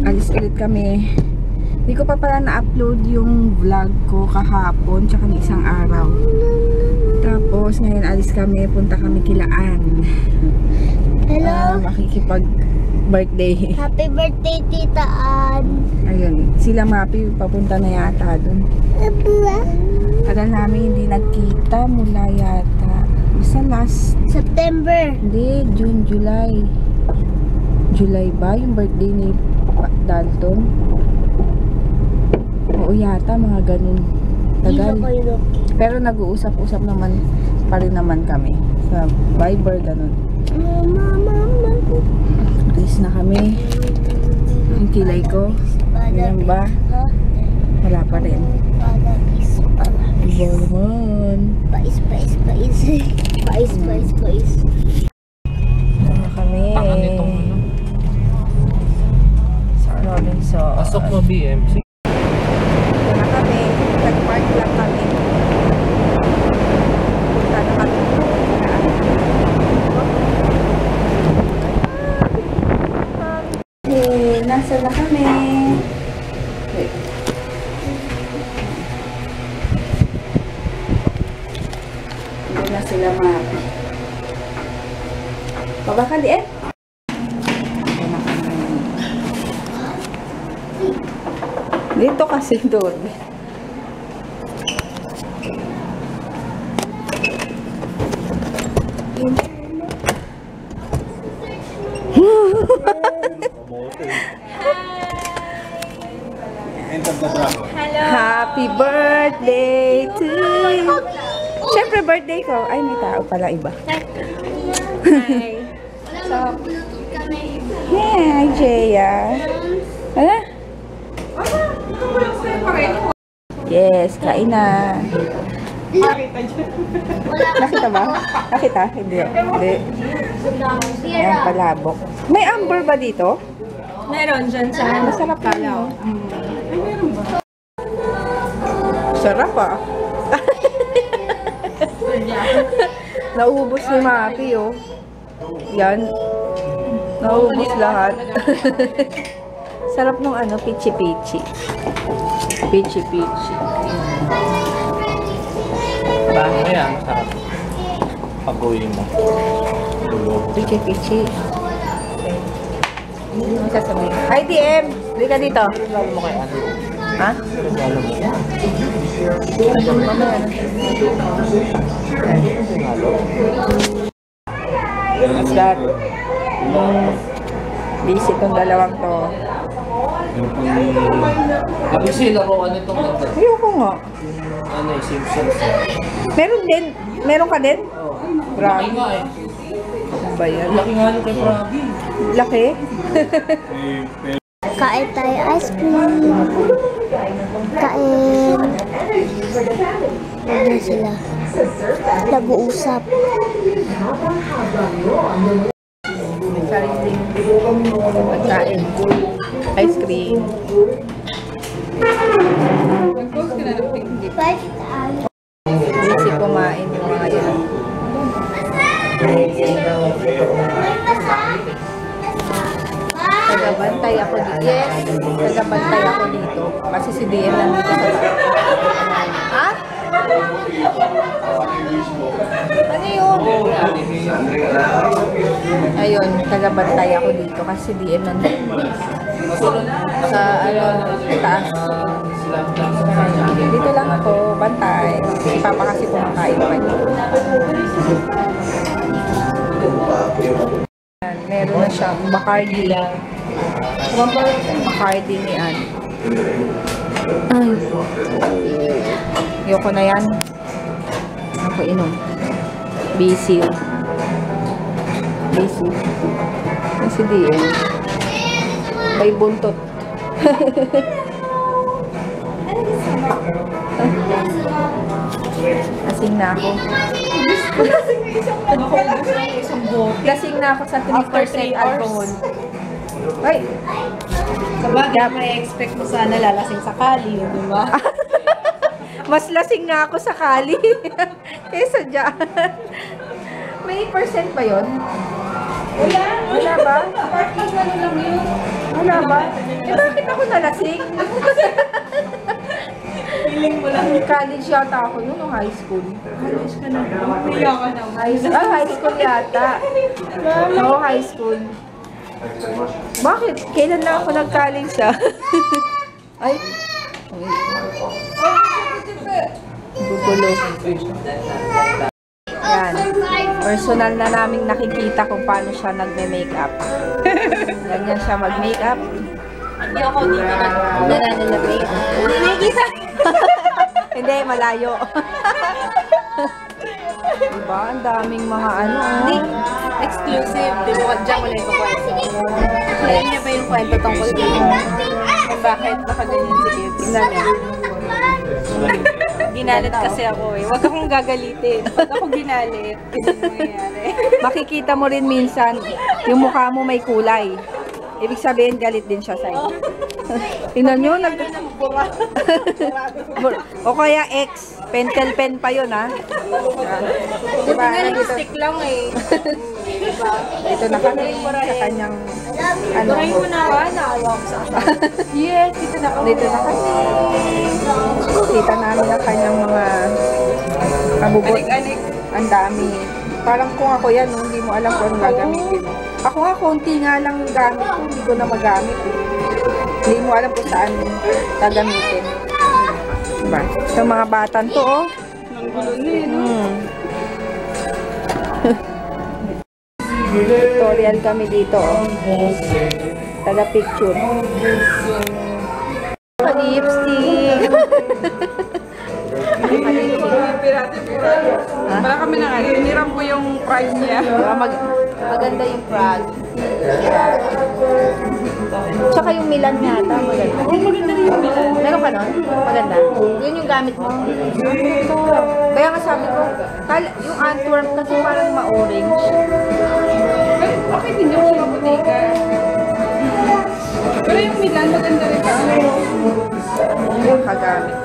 Alis ulit kami. Hindi ko pa pala na-upload yung vlog ko kahapon tsaka ng isang araw. Tapos ngayon alis kami, punta kami kilaan. Hello. Makikipag birthday. Happy birthday, Tita Ann. Ayun, sila Mapi papunta na yata dun. Tagal namin hindi nagkita mula yata. Basta last September. Hindi, June, July. July ba? Yung birthday ni Dalton? Oo yata, mga ganun. Tagal. Pero nag-uusap-usap naman pa rin naman kami. Sa Viber, ganun. Alis na kami. Ang kilay ko. Ganyan ba? Wala pa rin. Bolon. Pais. Ano kami? Tangan nitong ano. Sa Robinson. Pasok mo BMC. Ito na kami. Nag-park lang kami. Punta na kami. Nasa na kami. Wait. Hindi na sila Mapi. Baba ka diet. Dito kasi doon. Happy birthday to you. Siyempre birthday ko. Ay, may tao pala iba. Hi. Hi, Jaya. Hala? Yes, kain na. Nakita ba? Nakita? Hindi. Hindi. Ayan, palabok. May amber ba dito? Meron dyan sa Masarap kalaw. Sarap ah. Nauubos ni Mapi oh. Yan. Nauubos lahat. Sarap nung ano, pichi-pichi. Pichi-pichi. Ba? Ayan, sarap. Pag-uwi mo. Pichi-pichi. Ano sasabihin? Hi, DM! Hindi ka dito. Lalo mo kay ano? Ha? Lalo mo. Mamaya na. What's that? Busy tong dalawang to. Kasi laruan itong ganda. Ayoko nga. Ano eh, Simpsons. Meron din. Meron ka din? Laki nga eh. Ano ba yan? Laki nga nung kay Prabi. Laki? Kain tayo ice cream. Kain. Ano sila? Nag-uusap. May sariling pagkain. Ice cream. Busy kumain yung mga yan. Tagabantay ako dito. Yes, tagabantay ako dito. Kasi si DM nandito sa ha? Ano yun? Ayun, tagabantay ako dito kasi si DM nandito. Sa ano, taas. Dito lang ako, bantay. Si Papa kasi kumakain pa dito. Meron na siyang Bacardi. Bacardi ni Ann. Ay. Ayoko na yan. Ako inom. Busy. Busy. Kasi di eh. May buntot. Lasing na ako. Lasing na ako sa 3% alcohol. Ay! Sabagay, may expect mo sana lalasing sa Kali, di ba? Mas lasing nga ako sa Kali. Kesa dyan. May percent ba yun? Wala ba? Wala ba? Eh, bakit ako nalasing? Feeling mo lang. College yata ako noon, o high school. College ka na. Umiyak ka na. High school yata. Oo, high school. Bakit? Kailan lang ako nag-college ah? Ay. Gugulo. Yan. Personal na naming nakikita kung paano siya nagme-makeup. Ganyan siya mag-makeup. Hindi ako dito na makeup. Nakikita. Hindi, malayo. Diba? Ang daming mga ano. Hindi. Exclusive. Di mo dyan mo na yung kwento. Alam niya ba yung kwento tungkol dito? Kung bakit nakaganyan si Kids? Tingnan niya. Ginalit kasi ako eh. Huwag akong gagalitin. Pag ako ginalit, ganyan mangyayari. Makikita mo rin minsan, yung mukha mo may kulay. Ibig sabihin, galit din siya sa'yo. Tingnan nyo, o kaya X, pentel pen pa yun, ha? Diba? Lipstick lang eh. Ito na kami sa kanyang, ano, Try mo na ka, naawa ko sa akin. yes, dito na kami. Kita namin ang kanyang mga kabubot. Ang dami. Parang kung ako yan, no, hindi mo alam kung anong gagamitin mo. Ako nga, konti nga lang yung gamit ko, hindi ko na magamit. Hindi mo alam kung saan gagamitin. Diba? Itong mga batan to, oh. Tutorial kami dito, oh. Taga-picture. Lipstick. Wala kami na nga. Hiniram ko yung price niya. Diba, maganda yung Prague. Tsaka yung Milan yata, maganda. Oh, maganda rin yung Milan. Meron ka nun? Maganda. Yun yung gamit mo. Kaya nga sabi ko, yung Antwerp kasi parang ma-orange. Bakit hindi ako sa bodega? Pero yung Milan, maganda rin ka.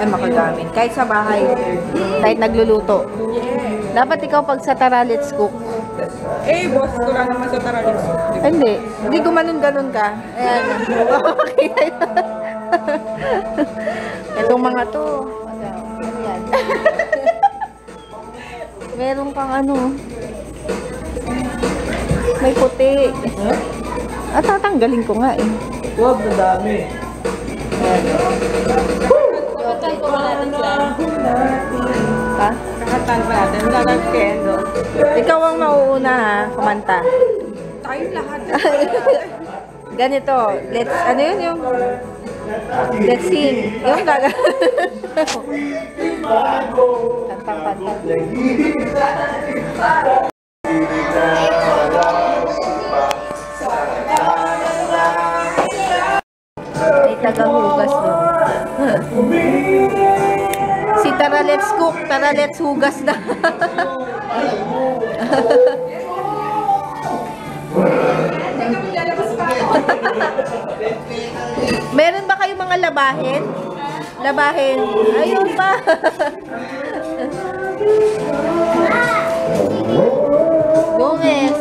Makagamit. Kahit sa bahay. Kahit nagluluto. Dapat ikaw pag sa Tara, let's cook. Eh, boss ko lang naman sa Taralix. Hindi. Hindi gumanon-ganon ka. Ayan. Okay. Itong mga to. Ayan. Meron kang ano. May puti. At tatanggalin ko nga eh. Wag na dami. Try ko natin sila. Ha? Kakatan pa natin. Wala lang kendo. Ikaw ang mauuna ha, kumanta. Tayong lahat. Ganito, ano yun yung, let's sing. Yung gaga. Kantang-kantang. May tagahugas doon. Si Tara, let's cook. Tara, let's hugas na. Meron ba kayong mga labahin? Labahin. Ayun pa. Gomez.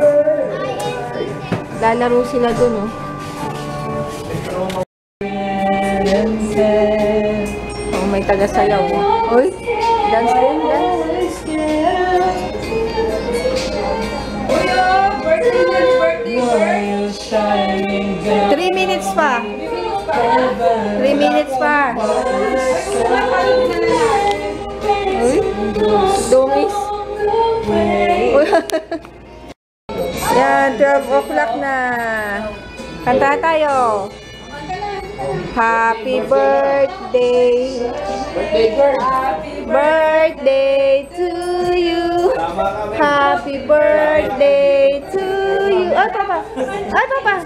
Lalaro sila dun, oh. Oh, may taga-sayaw. Oh. Uy, dance din, dance. 3 minutes pa. 3 minutes pa. Uy, dungis. Uy. Yan, 12 o'clock na. Kanta tayo. Happy birthday. Birthday to you. Happy birthday to you. Ito pa. Ito pa.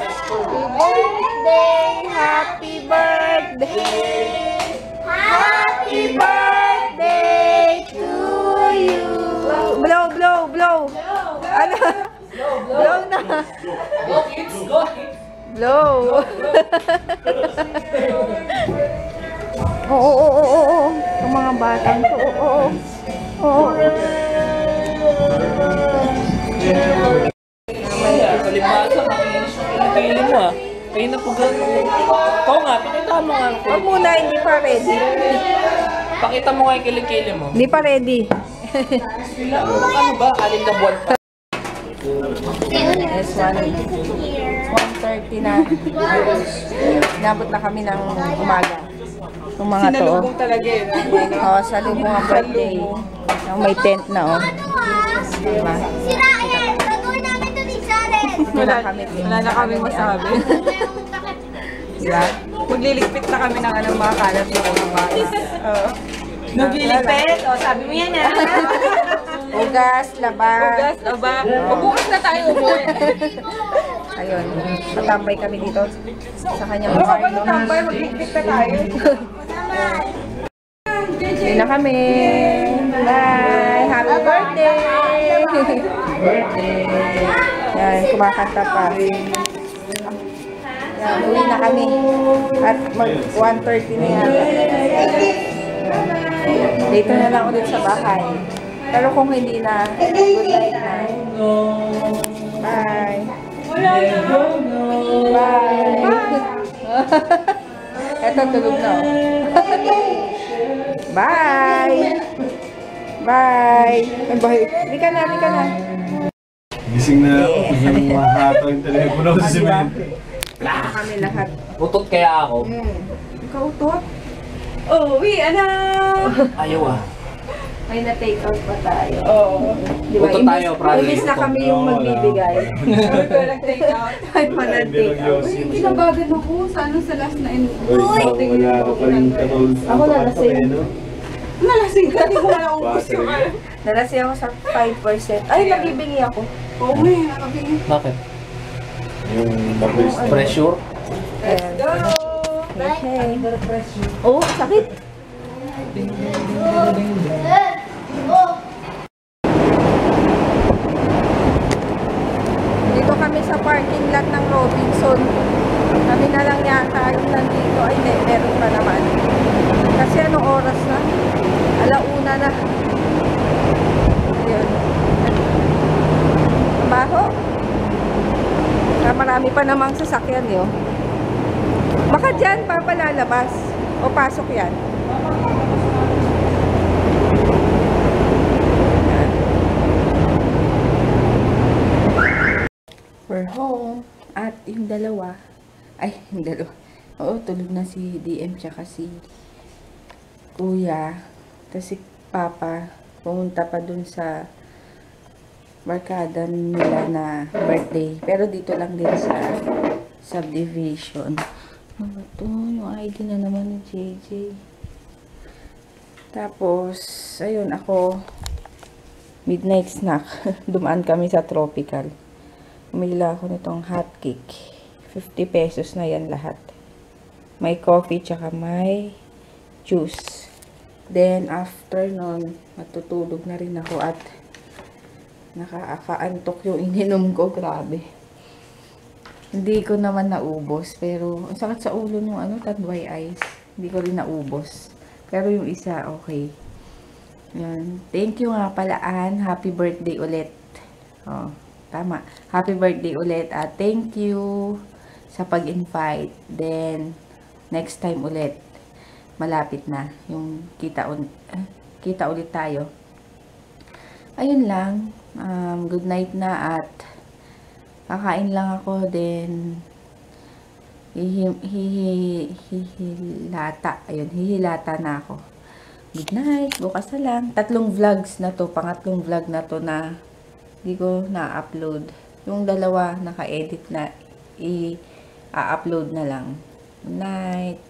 Happy birthday. Happy birthday to you. Blow, blow, blow. Ano? Blow na. Blow. Oo. Ang mga batang to. Oo. kilikili mo ah. Kayo na po gano'n. Ikaw nga, pakita mo nga. Huwag muna, hindi pa ready. Pakita mo nga yung kilikili mo. Hindi pa ready. Ano ba? 6 na buwan pa. Yes, 1:30 na. Inabot na kami ng umaga. Yung mga to. Sinalubong talaga eh. Oo, salubong ang birthday. Yung may tent na, oh. Diba? Sirain! Gagawin namin ito ni Jared! Dito na kami. Wala na kami masabi. Diba? Magliligpit na kami ng anong mga kalat na kumabata. Nagliligpit? O, sabi mo yan ah. Ugas, laba. Ugas, aba. Magbukas na tayo umuwi. Ayun. Matambay kami dito sa kanyang Baka pa kwarto. natambay, magligpit na tayo. Yun na kami. Bye! Happy birthday! Yan, kumakanta pa. Yan, uwi na kami. At mag 1:30 na yan. Dito na lang ulit sa bahay. Pero kung hindi na, good night na. Bye! Bye! Eto, tulog na. Oh. Bye! Bye! Ay, bye. Hindi ka na, hindi ka na. Gising na ako. Gusto nang mahataw yung telepono sa simento. Baka kami lahat. Utot kaya ako. Ikaw, Tot? Uwi, anak! Ayaw ah. May na-take out pa tayo. Oo. Di ba? Utot tayo, promise. Imbis na kami yung magbibigay. Sabi ko nag-take out. Ay, pa na-take out. Kinabagan ako. Sana sa last na Uy, wala ka pa rin katulad. Ako nalasing. Nalasing ka, hindi ko na naubos yung ano. Nalasing ako sa 5%. Ay, nabibingi ako. Oo nga, nakabingin. Bakit? Yung mabilis na. Pressure? Ayan. Go! Okay. Oh, sakit. Dito kami sa parking lot ng Robinson. Kami na lang yata yung nandito. Ay, hindi, meron pa naman. Kasi anong oras na? 1:00 na. Yun. Baho. Marami pa namang sasakyan yun. Baka dyan papalalabas. O pasok yan. We're home. At yung dalawa. Ay, yung dalawa. Oo, tulog na si DM tsaka si Kuya. Tapos si Papa pumunta pa dun sa barkada nila na birthday. Pero dito lang din sa subdivision. Ano ba ito? Yung ID na naman ni JJ. Tapos, ayun, ako midnight snack. Dumaan kami sa Tropical. Umila ako nitong hot cake. 50 pesos na yan lahat. May coffee tsaka may juice. Then, after nun, matutulog na rin ako at nakakaantok yung ininom ko. Grabe. Hindi ko naman naubos. Pero, ang sakit sa ulo nung Tadway Ice. Hindi ko rin naubos. Pero yung isa, okay. Yan. Thank you nga pala, Ann. Happy birthday ulit. Oh, tama. Happy birthday ulit. At thank you sa pag-invite. Then, next time ulit. Malapit na. Yung kita ulit tayo. Ayun lang. Good night na at kakain lang ako. Then, hihilata. Ayun, hihilata na ako. Good night. Bukas na lang. 3 vlogs na to. Pangatlong vlog na to na hindi ko na-upload. Yung dalawa naka-edit na i-upload na lang. Good night.